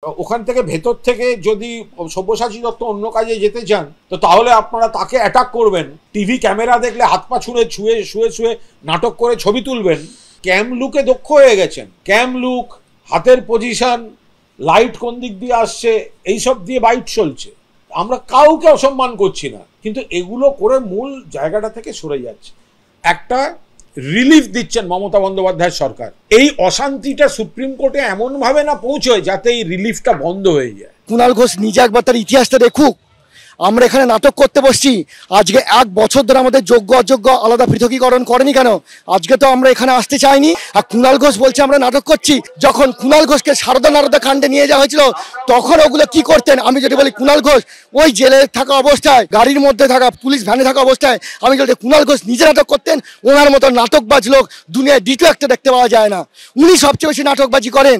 ওখান থেকে ভেতর থেকে যদি সব্যসাচী দত্ত অন্য কাজে যেতে চান তো তাহলে আপনারা তাকে অ্যাটাক করবেন, টিভি ক্যামেরা দেখলে হাত পা ছুঁড়ে শুয়ে শুয়ে নাটক করে ছবি তুলবেন। ক্যাম লুকে দক্ষ হয়ে গেছেন, ক্যাম লুক, হাতের পজিশন, লাইট কোন দিক দিয়ে আসছে, এইসব দিয়ে বাইট চলছে। আমরা কাউকে অসম্মান করছি না, কিন্তু এগুলো করে মূল জায়গাটা থেকে সরে যাচ্ছে। একটা রিলিফ দিচ্ছেন মমতা বন্দ্যোপাধ্যায়ের সরকার, এই অশান্তিটা সুপ্রিম কোর্টে এমন ভাবে না পৌঁছয় যাতে এই রিলিফটা বন্ধ হয়ে যায়। কুণাল ঘোষ নিজে একবার তার ইতিহাসটা দেখুক। আমরা এখানে নাটক করতে বসছি, আজকে 1 বছর ধরে আমাদের যোগ্য অযোগ্য আলাদা পৃথকীকরণ করেনি কেন? আজকে তো আমরা এখানে আসতে চাইনি, আর কুণাল ঘোষ বলছে আমরা নাটক করছি। যখন কুণাল ঘোষকে সারদা কাণ্ডে নিয়ে যাওয়া হয়েছিল তখন ওগুলো কি করতেন? আমি যদি বলি কুণাল ঘোষ ওই জেলে থাকা অবস্থায়, গাড়ির মধ্যে থাকা, পুলিশ ভ্যানে থাকা অবস্থায় আমি যদি কুণাল ঘোষ নিজে নাটক করতেন, ওনার মতো নাটকবাজ লোক দুনিয়ায় দ্বিতীয় একটা দেখতে পাওয়া যায় না। উনি সবচেয়ে বেশি নাটকবাজি করেন।